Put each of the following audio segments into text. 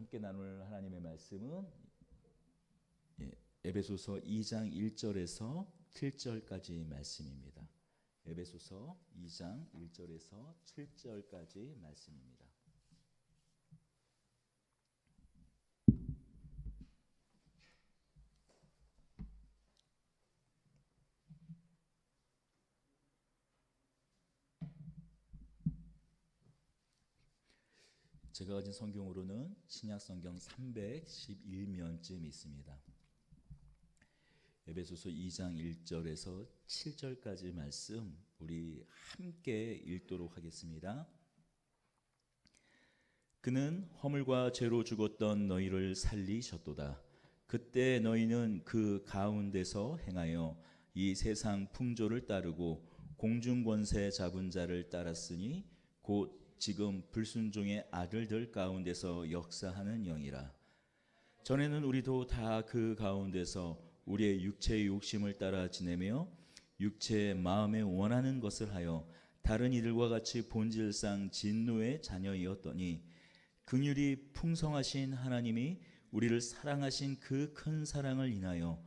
함께 나눌 하나님의 말씀은 에베소서 2장 1절에서 7절까지 말씀입니다. 에베소서 2장 1절에서 7절까지 말씀입니다. 제가 가진 성경으로는 신약 성경 311면쯤 있습니다. 에베소서 2장 1절에서 7절까지 말씀 우리 함께 읽도록 하겠습니다. 그는 허물과 죄로 죽었던 너희를 살리셨도다. 그때 너희는 그 가운데서 행하여 이 세상 풍조를 따르고 공중 권세 잡은 자를 따랐으니 곧 지금 불순종의 아들들 가운데서 역사하는 영이라. 전에는 우리도 다 그 가운데서 우리의 육체의 욕심을 따라 지내며 육체의 마음에 원하는 것을 하여 다른 이들과 같이 본질상 진노의 자녀이었더니 긍휼이 풍성하신 하나님이 우리를 사랑하신 그 큰 사랑을 인하여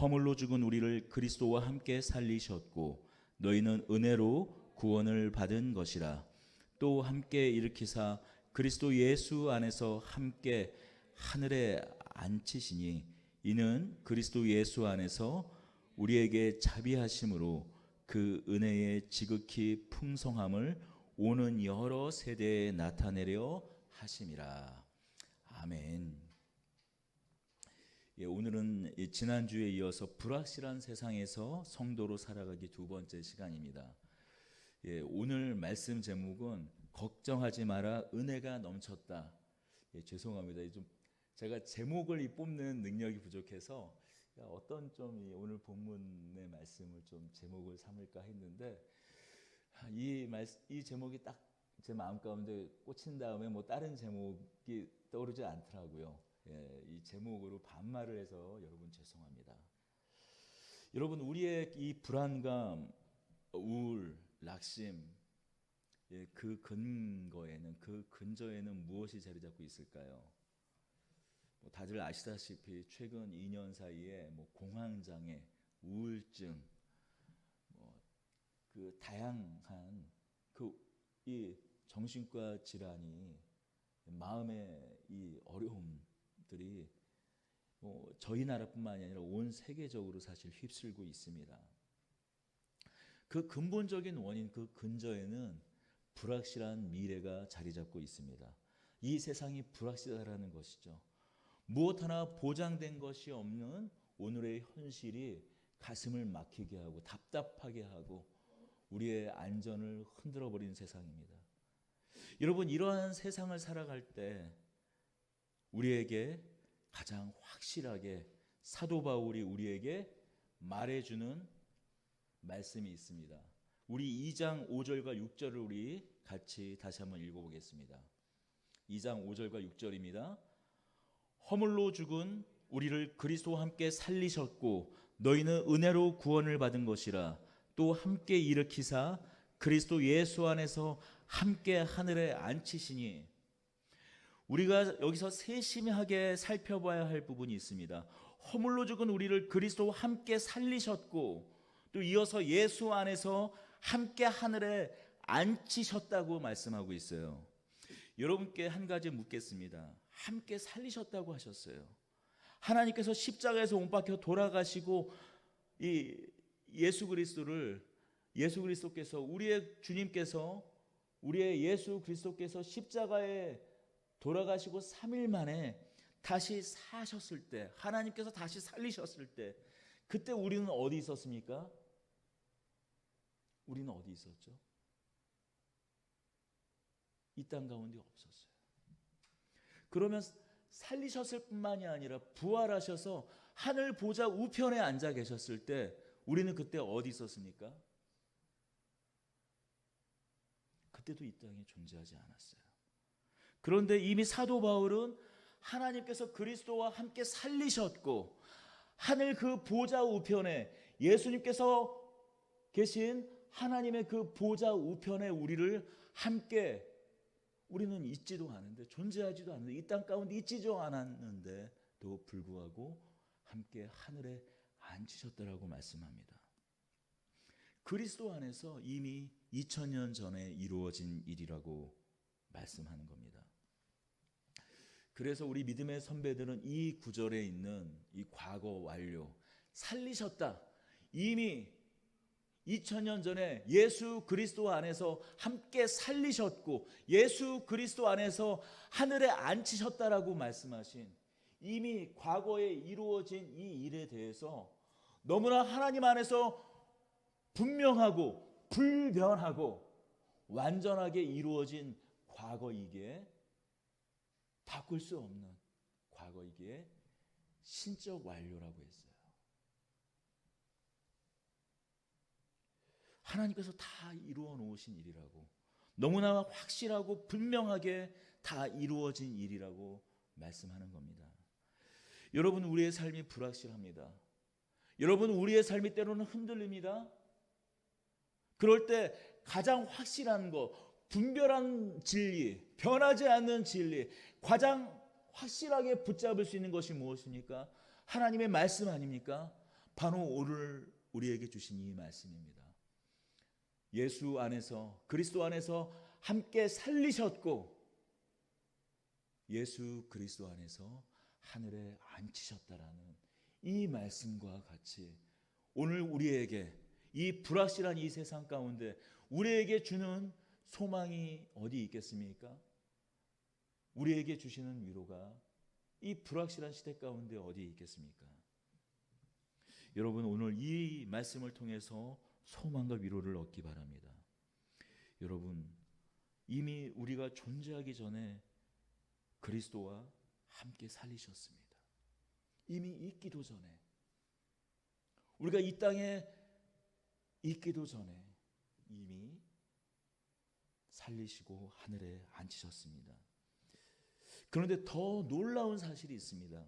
허물로 죽은 우리를 그리스도와 함께 살리셨고 너희는 은혜로 구원을 받은 것이라. 또 함께 일으키사 그리스도 예수 안에서 함께 하늘에 앉히시니 이는 그리스도 예수 안에서 우리에게 자비하심으로 그 은혜의 지극히 풍성함을 오는 여러 세대에 나타내려 하심이라. 아멘. 오늘은 지난주에 이어서 불확실한 세상에서 성도로 살아가기 두 번째 시간입니다. 오늘 말씀 제목은 걱정하지 마라 은혜가 넘쳤다. 죄송합니다. 좀 제가 제목을 뽑는 능력이 부족해서 어떤 좀 오늘 본문의 말씀을 좀 제목을 삼을까 했는데 이 제목이 딱 제 마음 가운데 꽂힌 다음에 뭐 다른 제목이 떠오르지 않더라고요. 이 제목으로 반말을 해서 여러분 죄송합니다. 여러분 우리의 이 불안감, 우울, 낙심, 그 근거에는 그 근저에는 무엇이 자리 잡고 있을까요? 다들 아시다시피 최근 2년 사이에 공황장애, 우울증, 그 다양한 이 정신과 질환이 마음의 이 어려움들이 저희 나라뿐만이 아니라 온 세계적으로 사실 휩쓸고 있습니다. 그 근본적인 원인, 그 근저에는 불확실한 미래가 자리 잡고 있습니다. 이 세상이 불확실하다는 것이죠. 무엇 하나 보장된 것이 없는 오늘의 현실이 가슴을 막히게 하고 답답하게 하고 우리의 안전을 흔들어버리는 세상입니다. 여러분 이러한 세상을 살아갈 때 우리에게 가장 확실하게 사도 바울이 우리에게 말해주는 말씀이 있습니다. 우리 2장 5절과 6절을 우리 같이 다시 한번 읽어보겠습니다. 2장 5절과 6절입니다. 허물로 죽은 우리를 그리스도와 함께 살리셨고 너희는 은혜로 구원을 받은 것이라. 또 함께 일으키사 그리스도 예수 안에서 함께 하늘에 앉히시니. 우리가 여기서 세심하게 살펴봐야 할 부분이 있습니다. 허물로 죽은 우리를 그리스도와 함께 살리셨고 또 이어서 예수 안에서 함께 하늘에 앉히셨다고 말씀하고 있어요. 여러분께 한 가지 묻겠습니다. 함께 살리셨다고 하셨어요. 하나님께서 십자가에서 못 박혀 돌아가시고 이 예수 그리스도께서 우리의 주님께서 우리의 예수 그리스도께서 십자가에 돌아가시고 3일 만에 다시 사셨을 때, 하나님께서 다시 살리셨을 때, 그때 우리는 어디 있었습니까? 우리는 어디 있었죠? 이 땅 가운데 없었어요. 그러면 살리셨을 뿐만이 아니라 부활하셔서 하늘 보좌 우편에 앉아 계셨을 때 우리는 그때 어디 있었습니까? 그때도 이 땅에 존재하지 않았어요. 그런데 이미 사도 바울은 하나님께서 그리스도와 함께 살리셨고 하늘 그 보좌 우편에 예수님께서 계신 하나님의 그 보좌 우편에 우리를 함께 우리는 있지도 않은데, 존재하지도 않는데, 이 땅 가운데 있지도 않았는데도 불구하고 함께 하늘에 앉으셨다라고 말씀합니다. 그리스도 안에서 이미 2000년 전에 이루어진 일이라고 말씀하는 겁니다. 그래서 우리 믿음의 선배들은 이 구절에 있는 이 과거 완료, 살리셨다, 이미 2000년 전에 예수 그리스도 안에서 함께 살리셨고 예수 그리스도 안에서 하늘에 앉히셨다라고 말씀하신, 이미 과거에 이루어진 이 일에 대해서 너무나 하나님 안에서 분명하고 불변하고 완전하게 이루어진 과거이기에 바꿀 수 없는 과거이기에 신적 완료라고 했어요. 하나님께서 다 이루어 놓으신 일이라고, 너무나 확실하고 분명하게 다 이루어진 일이라고 말씀하는 겁니다. 여러분, 우리의 삶이 불확실합니다. 여러분, 우리의 삶이 때로는 흔들립니다. 그럴 때 가장 확실한 것, 분별한 진리, 변하지 않는 진리, 가장 확실하게 붙잡을 수 있는 것이 무엇입니까? 하나님의 말씀 아닙니까? 바로 오늘 우리에게 주신 이 말씀입니다. 예수 안에서, 그리스도 안에서 함께 살리셨고 예수 그리스도 안에서 하늘에 앉히셨다라는 이 말씀과 같이 오늘 우리에게 이 불확실한 이 세상 가운데 우리에게 주는 소망이 어디 있겠습니까? 우리에게 주시는 위로가 이 불확실한 시대 가운데 어디 있겠습니까? 여러분, 오늘 이 말씀을 통해서 소망과 위로를 얻기 바랍니다. 여러분, 이미 우리가 존재하기 전에 그리스도와 함께 살리셨습니다. 이미 있기도 전에, 우리가 이 땅에 있기도 전에 이미 살리시고 하늘에 앉히셨습니다. 그런데 더 놀라운 사실이 있습니다.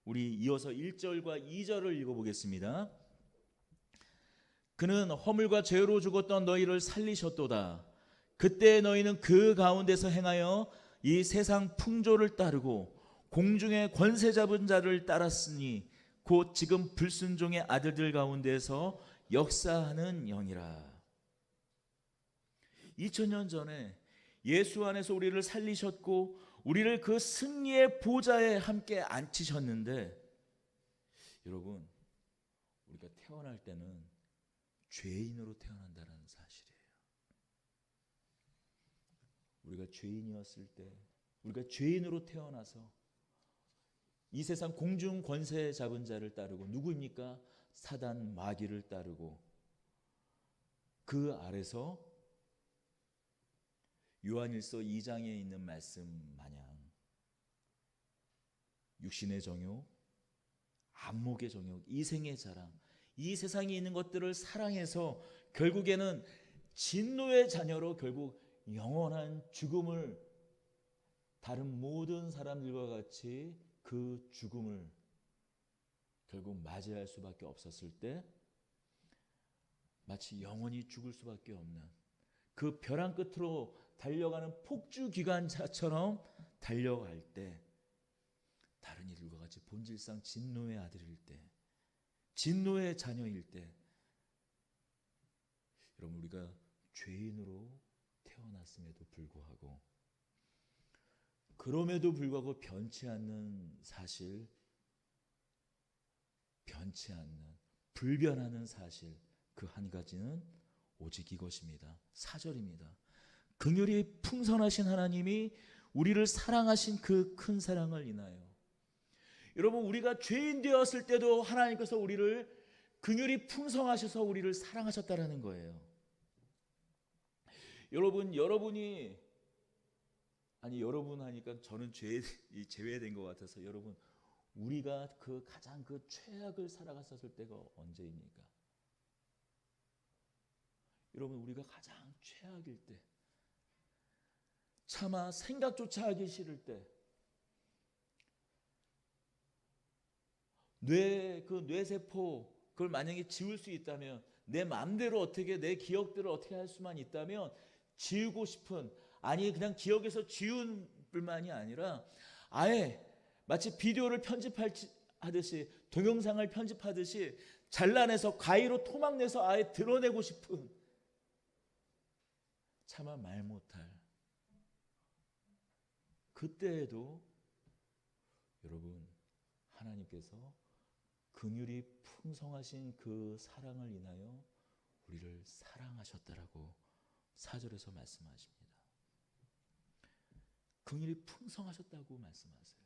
우리 이어서 1절과 2절을 읽어보겠습니다. 그는 허물과 죄로 죽었던 너희를 살리셨도다. 그때 너희는 그 가운데서 행하여 이 세상 풍조를 따르고 공중의 권세 잡은 자를 따랐으니 곧 지금 불순종의 아들들 가운데서 역사하는 영이라. 2000년 전에 예수 안에서 우리를 살리셨고 우리를 그 승리의 보좌에 함께 앉히셨는데, 여러분, 우리가 태어날 때는 죄인으로 태어난다는 사실이에요. 우리가 죄인이었을 때, 우리가 죄인으로 태어나서 이 세상 공중 권세 잡은 자를 따르고, 누구입니까? 사단 마귀를 따르고, 그 아래서 요한일서 2장에 있는 말씀 마냥 육신의 정욕, 안목의 정욕, 이생의 자랑, 이 세상에 있는 것들을 사랑해서 결국에는 진노의 자녀로 결국 영원한 죽음을, 다른 모든 사람들과 같이 그 죽음을 결국 맞이할 수밖에 없었을 때, 마치 영원히 죽을 수밖에 없는 그 벼랑 끝으로 달려가는 폭주 기관차처럼 달려갈 때, 다른 이들과 같이 본질상 진노의 아들일 때, 진노의 자녀일 때, 여러분, 우리가 죄인으로 태어났음에도 불구하고, 그럼에도 불구하고 변치 않는 사실, 변치 않는, 불변하는 사실, 그 한 가지는 오직 이것입니다. 4절입니다. 긍휼이 풍성하신 하나님이 우리를 사랑하신 그 큰 사랑을 인하여. 여러분, 우리가 죄인 되었을 때도 하나님께서 우리를 긍휼이 풍성하셔서 우리를 사랑하셨다라는 거예요. 여러분, 여러분 하니까 저는 제외된 것 같아서, 여러분, 우리가 그 가장 그 최악을 살아갔었을 때가 언제입니까? 여러분, 우리가 가장 최악일 때, 차마 생각조차 하기 싫을 때, 뇌세포 그걸 만약에 지울 수 있다면, 내 마음대로 어떻게, 내 기억들을 어떻게 할 수만 있다면 지우고 싶은, 아니 그냥 기억에서 지운 뿐만이 아니라 아예 마치 비디오를 편집하듯이 동영상을 편집하듯이 잘라내서 가위로 토막내서 아예 드러내고 싶은 차마 말 못할 그때에도 여러분 하나님께서 긍휼이 풍성하신 그 사랑을 인하여 우리를 사랑하셨다라고 4절에서 말씀하십니다. 긍휼이 풍성하셨다고 말씀하세요.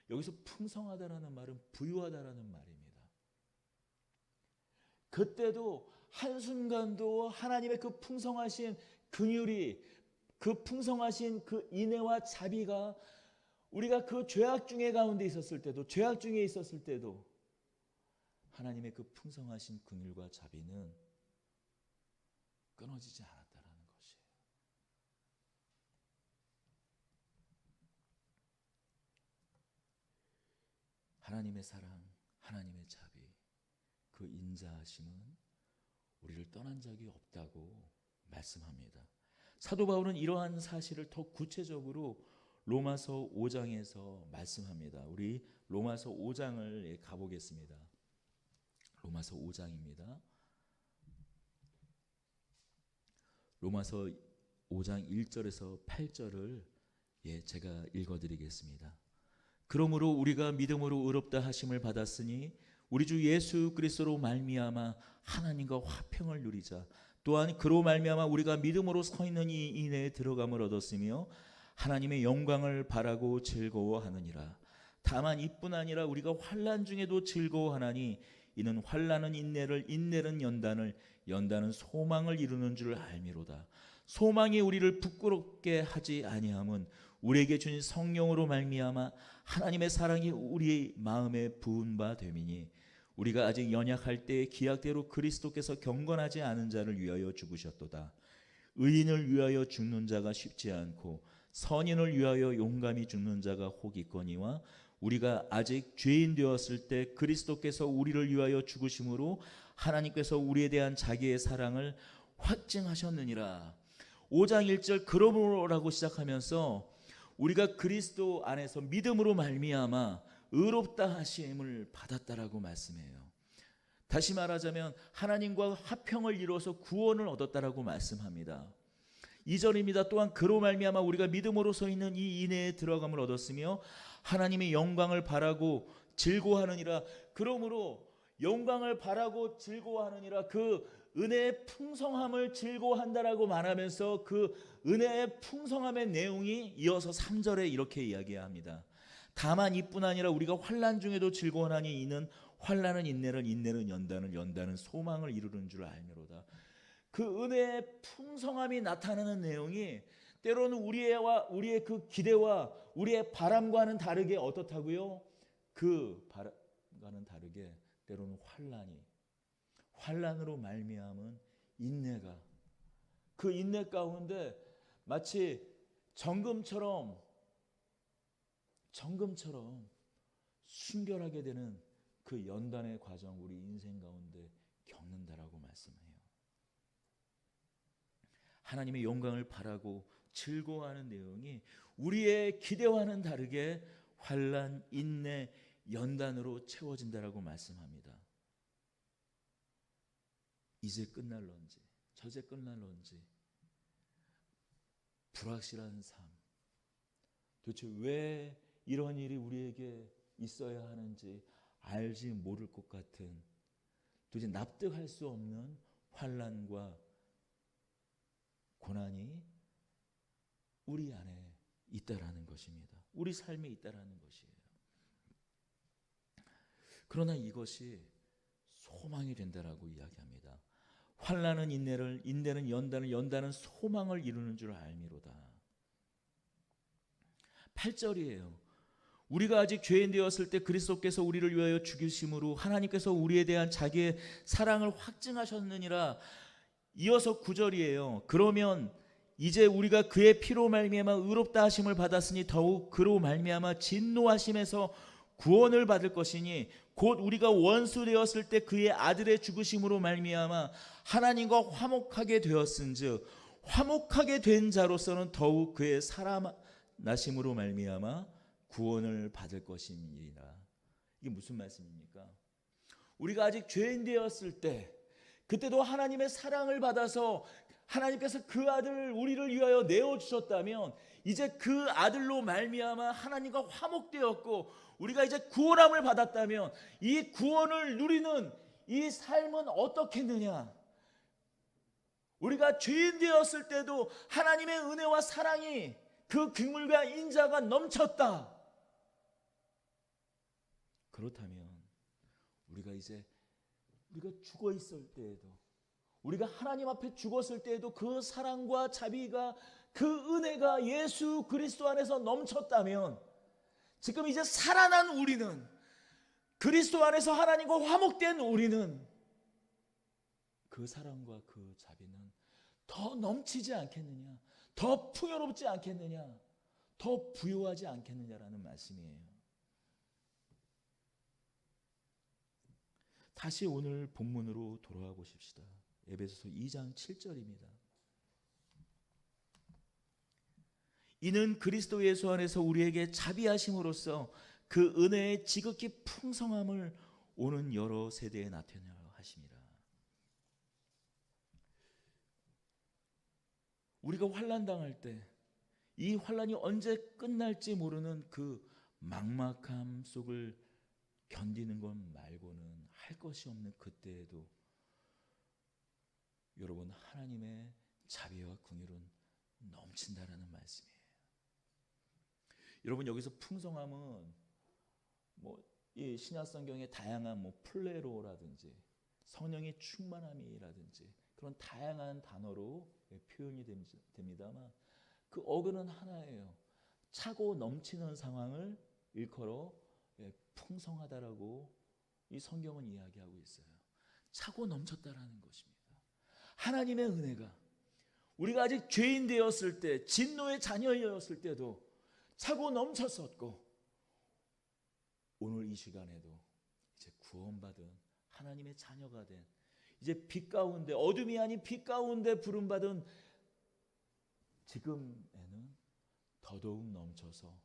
여기서 풍성하다라는 말은 부유하다라는 말입니다. 그때도 한순간도 하나님의 그 풍성하신 긍휼이, 그 풍성하신 그 인애와 자비가 우리가 그 죄악 중에 가운데 있었을 때도, 죄악 중에 있었을 때도 하나님의 그 풍성하신 긍휼과 자비는 끊어지지 않았다라는 것이에요. 하나님의 사랑, 하나님의 자비, 그 인자하심은 우리를 떠난 적이 없다고 말씀합니다. 사도 바울은 이러한 사실을 더 구체적으로 로마서 5장에서 말씀합니다. 우리 로마서 5장을 가보겠습니다. 로마서 5장입니다. 로마서 5장 1절에서 8절을 제가 읽어드리겠습니다. 그러므로 우리가 믿음으로 의롭다 하심을 받았으니 우리 주 예수 그리스도로 말미암아 하나님과 화평을 누리자. 또한 그로 말미암아 우리가 믿음으로 서 있는 이 인내에 들어감을 얻었으며 하나님의 영광을 바라고 즐거워하느니라. 다만 이뿐 아니라 우리가 환난 중에도 즐거워하나니 이는 환난은 인내를, 인내는 연단을, 연단은 소망을 이루는 줄 알미로다. 소망이 우리를 부끄럽게 하지 아니함은 우리에게 주신 성령으로 말미암아 하나님의 사랑이 우리의 마음에 부은 바 됨이니 우리가 아직 연약할 때 기약대로 그리스도께서 경건하지 않은 자를 위하여 죽으셨도다. 의인을 위하여 죽는 자가 쉽지 않고 선인을 위하여 용감히 죽는 자가 혹 있거니와 우리가 아직 죄인 되었을 때 그리스도께서 우리를 위하여 죽으심으로 하나님께서 우리에 대한 자기의 사랑을 확증하셨느니라. 5장 1절 그러므로라고 시작하면서 우리가 그리스도 안에서 믿음으로 말미암아 의롭다 하심을 받았다라고 말씀해요. 다시 말하자면 하나님과 화평을 이루어서 구원을 얻었다라고 말씀합니다. 2절입니다. 또한 그로 말미암아 우리가 믿음으로 서 있는 이 인내에 들어감을 얻었으며 하나님의 영광을 바라고 즐거워하느니라. 그러므로 영광을 바라고 즐거워하느니라. 그 은혜의 풍성함을 즐거워한다라고 말하면서 그 은혜의 풍성함의 내용이 이어서 3절에 이렇게 이야기합니다. 다만 이뿐 아니라 우리가 환난 중에도 즐거워하니 이는 환난은 인내를, 인내는 연단을, 연단은 소망을 이루는 줄 알미로다. 그 은혜의 풍성함이 나타나는 내용이 때로는 우리의 그 기대와 우리의 바람과는 다르게 어떻다고요? 그 바람과는 다르게 때로는 환난으로 말미암은 인내가, 그 인내 가운데 마치 정금처럼 순결하게 되는 그 연단의 과정 우리 인생 가운데 겪는다라고 말씀해요. 하나님의 영광을 바라고 즐거워하는 내용이 우리의 기대와는 다르게 환난, 인내, 연단으로 채워진다라고 말씀합니다. 이제 끝날런지 저제 끝날런지 불확실한 삶, 도대체 왜 이런 일이 우리에게 있어야 하는지 알지 모를 것 같은, 도대체 납득할 수 없는 환난과 고난이 우리 안에 있다라는 것입니다. 우리 삶에 있다라는 것이에요. 그러나 이것이 소망이 된다라고 이야기합니다. 환난은 인내를, 인내는 연단을, 연단은 소망을 이루는 줄 알미로다. 8절이에요. 우리가 아직 죄인 되었을 때 그리스도께서 우리를 위하여 죽으심으로 하나님께서 우리에 대한 자기의 사랑을 확증하셨느니라. 이어서 9절이에요. 그러면 이제 우리가 그의 피로 말미암아 의롭다 하심을 받았으니 더욱 그로 말미암아 진노하심에서 구원을 받을 것이니 곧 우리가 원수 되었을 때 그의 아들의 죽으심으로 말미암아 하나님과 화목하게 되었은즉 화목하게 된 자로서는 더욱 그의 살아나심으로 말미암아 구원을 받을 것이니라. 이게 무슨 말씀입니까? 우리가 아직 죄인 되었을 때, 그때도 하나님의 사랑을 받아서 하나님께서 그 아들을 우리를 위하여 내어주셨다면, 이제 그 아들로 말미암아 하나님과 화목되었고 우리가 이제 구원함을 받았다면, 이 구원을 누리는 이 삶은 어떻겠느냐? 우리가 죄인 되었을 때도 하나님의 은혜와 사랑이, 그 긍휼과 인자가 넘쳤다. 그렇다면 우리가 죽어 있을 때에도, 우리가 하나님 앞에 죽었을 때에도 그 사랑과 자비가, 그 은혜가 예수 그리스도 안에서 넘쳤다면, 지금 이제 살아난 우리는, 그리스도 안에서 하나님과 화목된 우리는 그 사랑과 그 자비는 더 넘치지 않겠느냐, 더 풍요롭지 않겠느냐, 더 부요하지 않겠느냐라는 말씀이에요. 다시 오늘 본문으로 돌아가 보십시다. 에베소서 2장 7절입니다. 이는 그리스도 예수 안에서 우리에게 자비하심으로써 그 은혜의 지극히 풍성함을 오는 여러 세대에 나타내려 하심이라. 우리가 환난 당할 때, 이 환난이 언제 끝날지 모르는 그 막막함 속을 견디는 것 말고는 할 것이 없는 그때에도 여러분, 하나님의 자비와 긍휼은 넘친다라는 말씀이에요. 여러분, 여기서 풍성함은 이 신약 성경의 다양한 플레로라든지 성령의 충만함이라든지 그런 다양한 단어로 표현이 됩니다만, 그 어근은 하나예요. 차고 넘치는 상황을 일컬어 풍성하다라고 이 성경은 이야기하고 있어요. 차고 넘쳤다라는 것입니다. 하나님의 은혜가 우리가 아직 죄인 되었을 때, 진노의 자녀였을 때도 차고 넘쳤었고, 오늘 이 시간에도 이제 구원받은 하나님의 자녀가 된, 이제 빛 가운데, 어둠이 아닌 빛 가운데 부름받은 지금에는 더더욱 넘쳐서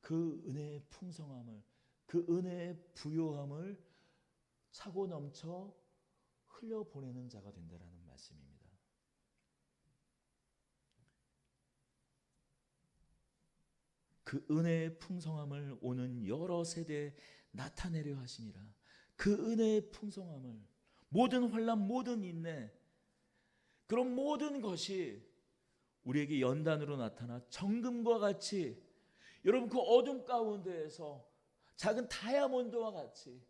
그 은혜의 풍성함을, 그 은혜의 부요함을 차고 넘쳐 흘려보내는 자가 된다라는 말씀입니다. 그 은혜의 풍성함을 오는 여러 세대에 나타내려 하시니라. 그 은혜의 풍성함을, 모든 환난, 모든 인내, 그런 모든 것이 우리에게 연단으로 나타나 정금과 같이, 여러분 그 어둠 가운데에서 작은 다이아몬드와 같이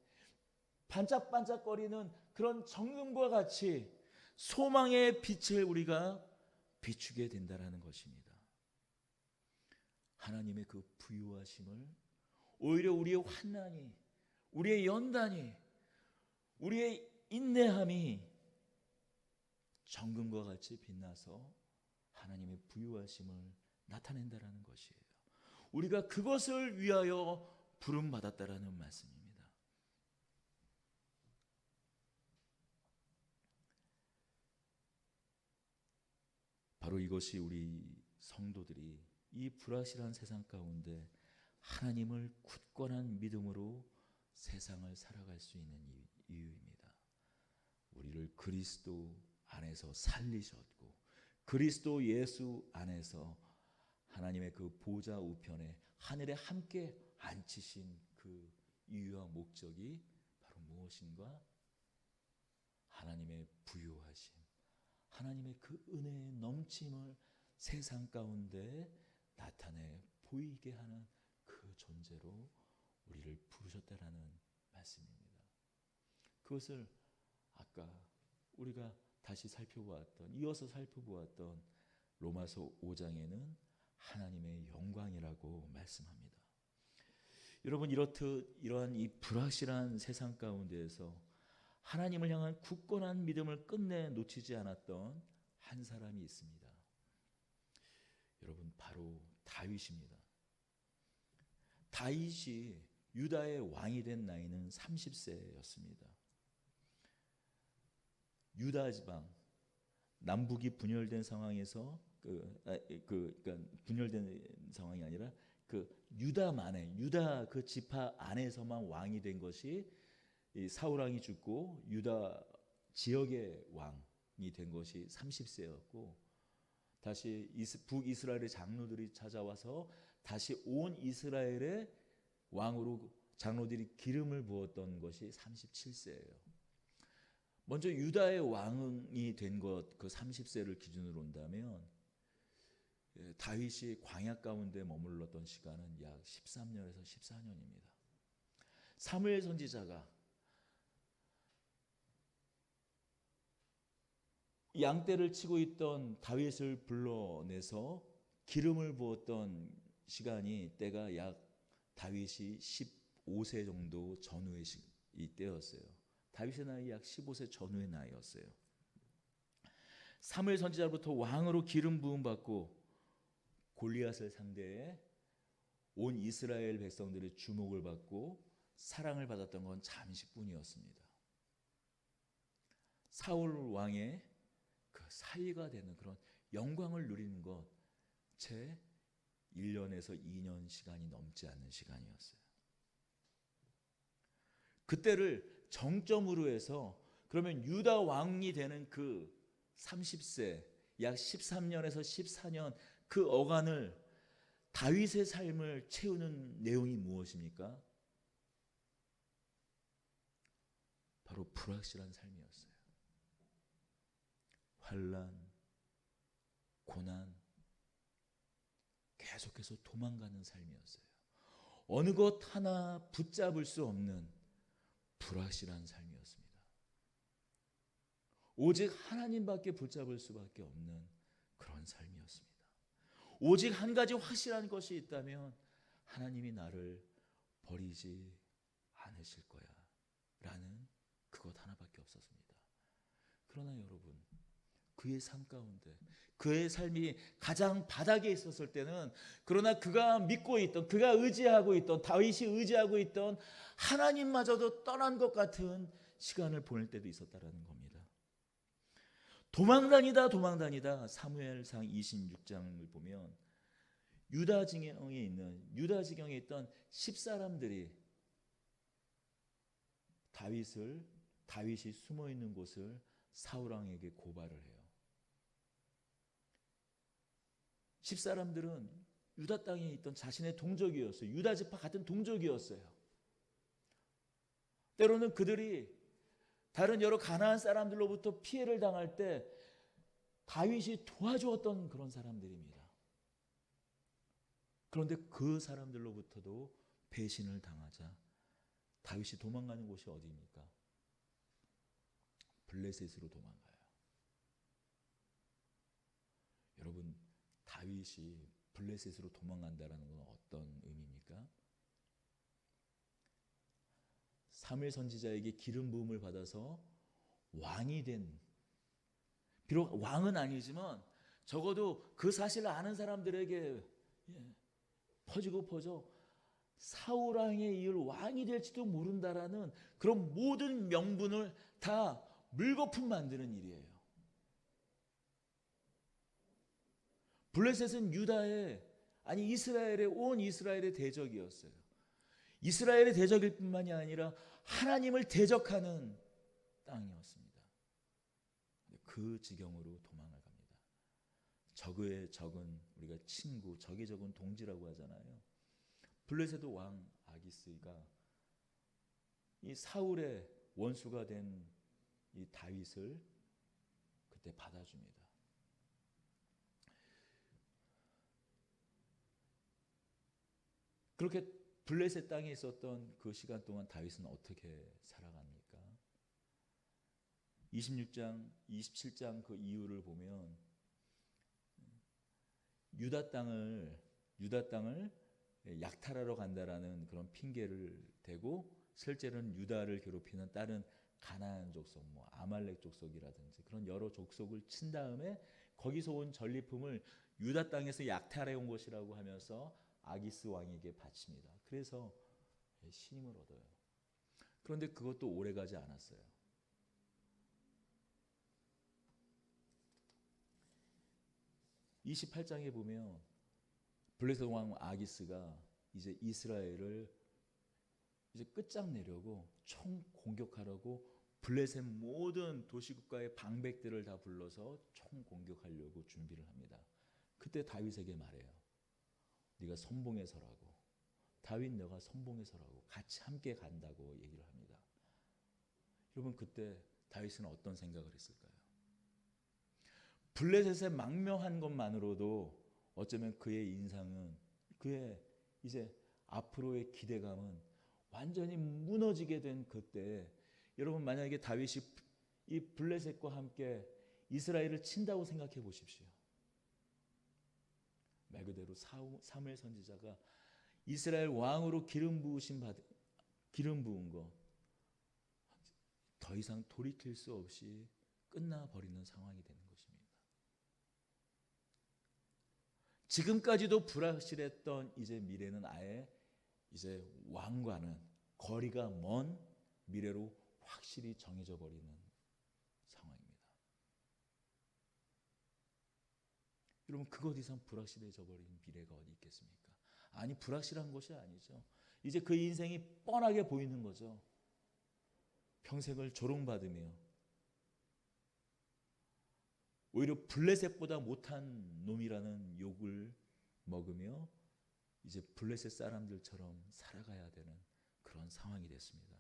반짝반짝거리는 그런 정금과 같이 소망의 빛을 우리가 비추게 된다라는 것입니다. 하나님의 그 부유하심을 오히려 우리의 환난이, 우리의 연단이, 우리의 인내함이 정금과 같이 빛나서 하나님의 부유하심을 나타낸다라는 것이에요. 우리가 그것을 위하여 부름받았다라는 말씀입니다. 바로 이것이 우리 성도들이 이 불확실한 세상 가운데 하나님을 굳건한 믿음으로 세상을 살아갈 수 있는 이유입니다. 우리를 그리스도 안에서 살리셨고, 그리스도 예수 안에서 하나님의 그 보좌 우편에 하늘에 함께 앉히신 그 이유와 목적이 바로 무엇인가? 하나님의 부유하심, 하나님의 그 은혜의 넘침을 세상 가운데 나타내 보이게 하는 그 존재로 우리를 부르셨다라는 말씀입니다. 그것을 아까 우리가 다시 이어서 살펴보았던 로마서 5장에는 하나님의 영광이라고 말씀합니다. 여러분, 이렇듯 이러한 이 불확실한 세상 가운데에서 하나님을 향한 굳건한 믿음을 끝내 놓치지 않았던 한 사람이 있습니다. 여러분, 바로 다윗입니다. 다윗이 유다의 왕이 된 나이는 30세였습니다. 유다 지방, 남북이 분열된 상황에서 그러니까 분열된 상황이 아니라 그 유다만의 유다 그 지파 안에서만 왕이 된 것이 이 사울 왕이 죽고 유다 지역의 왕이 된 것이 30세였고 다시 북이스라엘의 장로들이 찾아와서 다시 온 이스라엘의 왕으로 장로들이 기름을 부었던 것이 37세예요. 먼저 유다의 왕이 된 것 그 30세를 기준으로 본다면 다윗이 광야 가운데 머물렀던 시간은 약 13년에서 14년입니다. 사무엘 선지자가 양떼를 치고 있던 다윗을 불러내서 기름을 부었던 시간이 때가 약 다윗이 15세 정도 전후의 때였어요. 다윗의 나이 약 15세 전후의 나이였어요. 사무엘 선지자로부터 왕으로 기름 부음 받고 골리앗을 상대해 온 이스라엘 백성들의 주목을 받고 사랑을 받았던 건 잠시뿐이었습니다. 사울 왕의 그 사위가 되는 그런 영광을 누리는 것 채 1년에서 2년 시간이 넘지 않는 시간이었어요. 그때를 정점으로 해서 그러면 유다 왕이 되는 그 30세 약 13년에서 14년 그 어간을 다윗의 삶을 채우는 내용이 무엇입니까? 바로 불확실한 삶이었어요. 환난, 고난, 계속해서 도망가는 삶이었어요. 어느 것 하나 붙잡을 수 없는 불확실한 삶이었습니다. 오직 하나님밖에 붙잡을 수밖에 없는 그런 삶이었습니다. 오직 한 가지 확실한 것이 있다면 하나님이 나를 버리지 않으실 거야 라는 그것 하나밖에 없었습니다. 그러나 여러분, 그의 삶 가운데 그의 삶이 가장 바닥에 있었을 때는 그러나 그가 믿고 있던 그가 의지하고 있던 다윗이 의지하고 있던 하나님마저도 떠난 것 같은 시간을 보낼 때도 있었다라는 겁니다. 도망다니다 사무엘상 26장을 보면 유다 지경에 있던 10사람들이 다윗이 숨어 있는 곳을 사울 왕에게 고발을 해요. 10사람들은 유다 땅에 있던 자신의 동족이었어요. 유다 지파 같은 동족이었어요. 때로는 그들이 다른 여러 가나안 사람들로부터 피해를 당할 때 다윗이 도와주었던 그런 사람들입니다. 그런데 그 사람들로부터도 배신을 당하자 다윗이 도망가는 곳이 어디입니까? 블레셋으로 도망가요. 여러분, 다윗이 블레셋으로 도망간다는 건 어떤 의미입니까? 사무엘 선지자에게 기름 부음을 받아서 왕이 된, 비록 왕은 아니지만 적어도 그 사실을 아는 사람들에게 퍼져 사울 왕에 이을 왕이 될지도 모른다라는 그런 모든 명분을 다 물거품 만드는 일이에요. 블레셋은 이스라엘의 온 이스라엘의 대적이었어요. 이스라엘의 대적일 뿐만이 아니라 하나님을 대적하는 땅이었습니다. 그 지경으로 도망을 갑니다. 적의 적은 우리가 친구, 적의 적은 동지라고 하잖아요. 블레셋의 왕 아기스가 이 사울의 원수가 된 이 다윗을 그때 받아줍니다. 그렇게 블레셋 땅에 있었던 그 시간 동안 다윗은 어떻게 살아갑니까? 26장, 27장 그 이유를 보면 유다 땅을 약탈하러 간다라는 그런 핑계를 대고 실제로는 유다를 괴롭히는 다른 가나안 족속, 아말렉 족속이라든지 그런 여러 족속을 친 다음에 거기서 온 전리품을 유다 땅에서 약탈해 온 것이라고 하면서 아기스 왕에게 바칩니다. 그래서 신임을 얻어요. 그런데 그것도 오래가지 않았어요. 28장에 보면 블레셋 왕 아기스가 이제 이스라엘을 이제 끝장내려고 총 공격하려고 블레셋 모든 도시국가의 방백들을 다 불러서 총 공격하려고 준비를 합니다. 그때 다윗에게 말해요. 네가 선봉에 서라고. 다윗 너가 선봉에 서라고. 같이 함께 간다고 얘기를 합니다. 여러분 그때 다윗은 어떤 생각을 했을까요? 블레셋에 망명한 것만으로도 어쩌면 그의 인상은, 그의 이제 앞으로의 기대감은 완전히 무너지게 된 그때, 여러분 만약에 다윗이 이 블레셋과 함께 이스라엘을 친다고 생각해 보십시오. 말 그대로 사무엘 선지자가 이스라엘 왕으로 기름 부은 거 더 이상 돌이킬 수 없이 끝나버리는 상황이 되는 것입니다. 지금까지도 불확실했던 이제 미래는 아예 이제 왕과는 거리가 먼 미래로 확실히 정해져 버리는 상황입니다. 여러분 그것 이상 불확실해져 버린 미래가 어디 있겠습니까? 아니 불확실한 것이 아니죠. 이제 그 인생이 뻔하게 보이는 거죠. 평생을 조롱받으며 오히려 블레셋보다 못한 놈이라는 욕을 먹으며 이제 블레셋 사람들처럼 살아가야 되는 그런 상황이 됐습니다.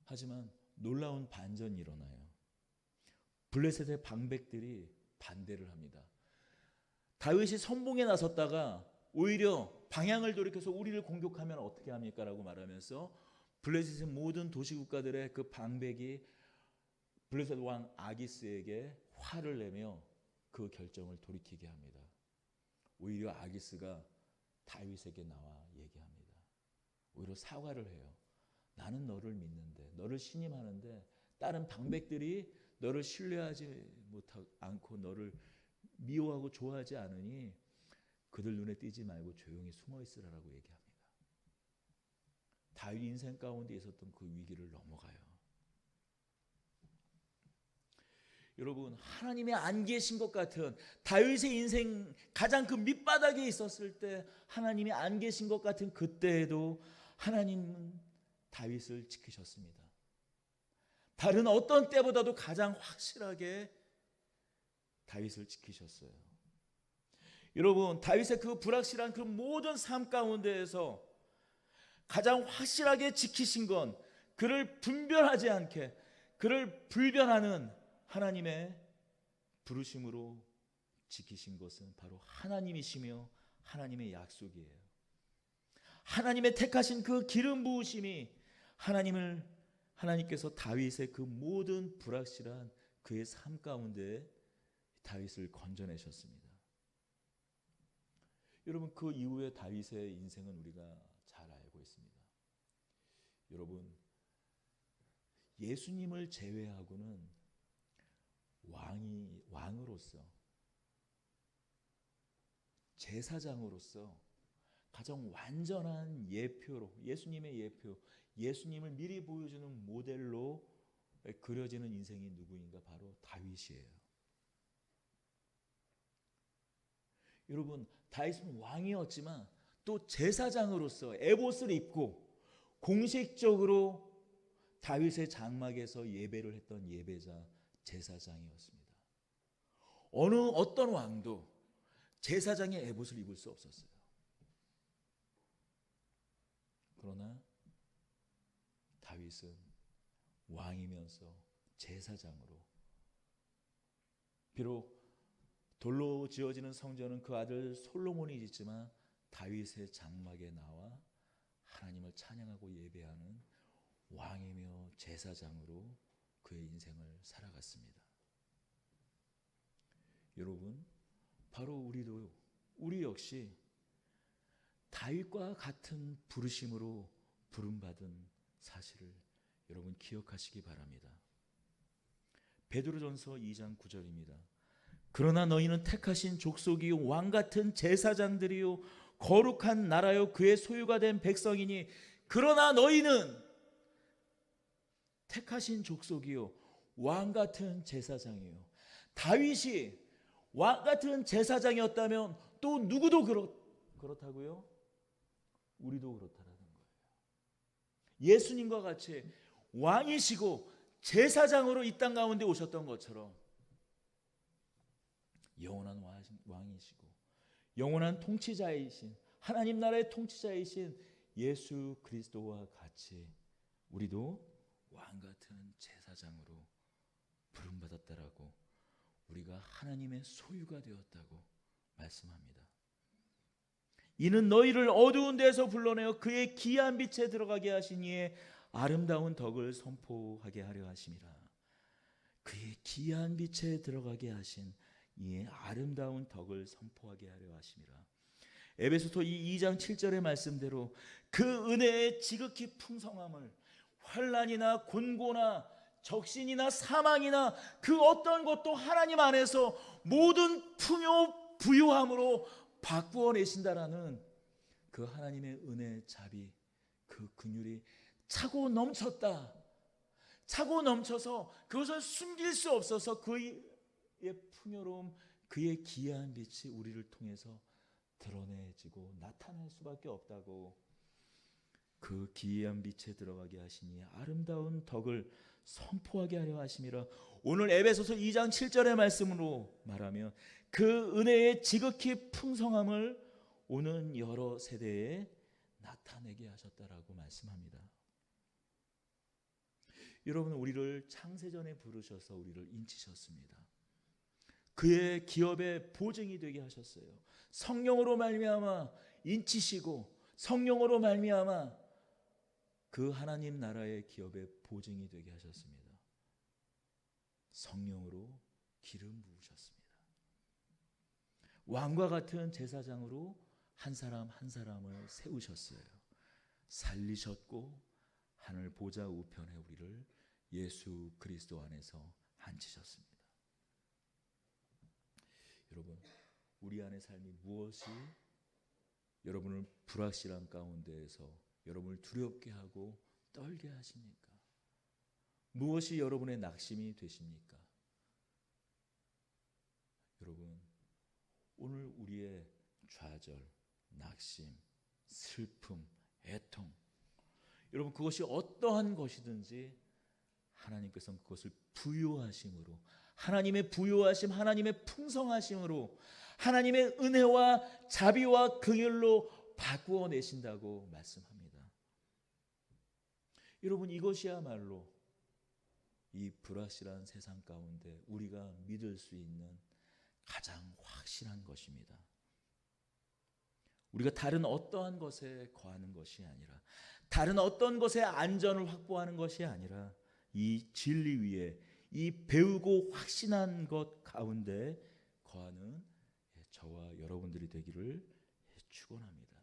하지만 놀라운 반전이 일어나요. 블레셋의 방백들이 반대를 합니다. 다윗이 선봉에 나섰다가 오히려 방향을 돌이켜서 우리를 공격하면 어떻게 합니까? 라고 말하면서 블레셋의 모든 도시국가들의 그 방백이 블레셋 왕 아기스에게 화를 내며 그 결정을 돌이키게 합니다. 오히려 아기스가 다윗에게 나와 얘기합니다. 오히려 사과를 해요. 나는 너를 믿는데, 너를 신임하는데 다른 방백들이 너를 신뢰하지 않고 너를 미워하고 좋아하지 않으니 그들 눈에 띄지 말고 조용히 숨어 있으라라고 얘기합니다. 다윗 인생 가운데 있었던 그 위기를 넘어가요. 여러분 하나님이 안 계신 것 같은, 다윗의 인생 가장 그 밑바닥에 있었을 때 하나님이 안 계신 것 같은 그때에도 하나님은 다윗을 지키셨습니다. 다른 어떤 때보다도 가장 확실하게 다윗을 지키셨어요. 여러분 다윗의 그 불확실한 그 모든 삶 가운데에서 가장 확실하게 지키신 건 그를 분별하지 않게, 그를 불변하는 하나님의 부르심으로 지키신 것은 바로 하나님이시며 하나님의 약속이에요. 하나님의 택하신 그 기름 부으심이 하나님께서 다윗의 그 모든 불확실한 그의 삶 가운데 다윗을 건져내셨습니다. 여러분 그 이후에 다윗의 인생은 우리가 잘 알고 있습니다. 여러분 예수님을 제외하고는 왕으로서, 제사장으로서 가장 완전한 예표로, 예수님의 예표, 예수님을 미리 보여주는 모델로 그려지는 인생이 누구인가? 바로 다윗이에요. 여러분 다윗은 왕이었지만 또 제사장으로서 에봇을 입고 공식적으로 다윗의 장막에서 예배를 했던 예배자, 제사장이었습니다. 어떤 왕도 제사장의 에봇을 입을 수 없었어요. 그러나 다윗은 왕이면서 제사장으로, 비록 돌로 지어지는 성전은 그 아들 솔로몬이 짓지만 다윗의 장막에 나와 하나님을 찬양하고 예배하는 왕이며 제사장으로 그의 인생을 살아갔습니다. 여러분 바로 우리 역시 다윗과 같은 부르심으로 부름받은 사실을 여러분 기억하시기 바랍니다. 베드로전서 2장 9절입니다. 그러나 너희는 택하신 족속이요 왕같은 제사장들이요 거룩한 나라요 그의 소유가 된 백성이니, 그러나 너희는 택하신 족속이요 왕같은 제사장이요. 다윗이 왕 같은 제사장이었다면 또 누구도 그렇다고요? 우리도 그렇다라는 거예요. 예수님과 같이 왕이시고 제사장으로 이 땅 가운데 오셨던 것처럼 영원한 왕이시고 영원한 통치자이신 하나님 나라의 통치자이신 예수 그리스도와 같이 우리도 왕 같은 제사장으로 부름받았다라고, 우리가 하나님의 소유가 되었다고 말씀합니다. 이는 너희를 어두운 데서 불러내어 그의 기이한 빛에 들어가게 하신 이의 아름다운 덕을 선포하게 하려 하심이라. 그의 기이한 빛에 들어가게 하신 이의 아름다운 덕을 선포하게 하려 하심이라. 에베소서 2장 7절의 말씀대로 그 은혜의 지극히 풍성함을 환난이나 곤고나 적신이나 사망이나 그 어떤 것도 하나님 안에서 모든 풍요 부유함으로 바꾸어 내신다라는 그 하나님의 은혜의 자비, 그 긍휼이 차고 넘쳤다. 차고 넘쳐서 그것을 숨길 수 없어서 그의 풍요로움, 그의 기이한 빛이 우리를 통해서 드러내지고 나타날 수밖에 없다고, 그 기이한 빛에 들어가게 하시니 아름다운 덕을 선포하게 하려 하심이라. 오늘 에베소서 2장 7절의 말씀으로 말하면 그 은혜의 지극히 풍성함을 오는 여러 세대에 나타내게 하셨다라고 말씀합니다. 여러분, 우리를 창세전에 부르셔서 우리를 인치셨습니다. 그의 기업의 보증이 되게 하셨어요. 성령으로 말미암아 인치시고 성령으로 말미암아 그 하나님 나라의 기업의 보증이 되게 하셨습니다. 성령으로 기름 부으셨습니다. 왕과 같은 제사장으로 한 사람 한 사람을 세우셨어요. 살리셨고 하늘 보좌 우편에 우리를 예수 그리스도 안에서 앉히셨습니다. 여러분, 우리 안의 삶이 무엇이 여러분을 불확실한 가운데에서 여러분을 두렵게 하고 떨게 하십니까? 무엇이 여러분의 낙심이 되십니까? 여러분, 오늘 우리의 좌절, 낙심, 슬픔, 애통, 여러분 그것이 어떠한 것이든지 하나님께서는 그것을 부요하심으로, 하나님의 부요하심, 하나님의 풍성하심으로, 하나님의 은혜와 자비와 긍휼로 바꾸어 내신다고 말씀합니다. 여러분, 이것이야말로 이 불확실한 세상 가운데 우리가 믿을 수 있는 가장 확실한 것입니다. 우리가 다른 어떠한 것에 거하는 것이 아니라, 다른 어떤 것에 안전을 확보하는 것이 아니라 이 진리 위에 이 배우고 확신한 것 가운데 거하는 저와 여러분들이 되기를 축원합니다.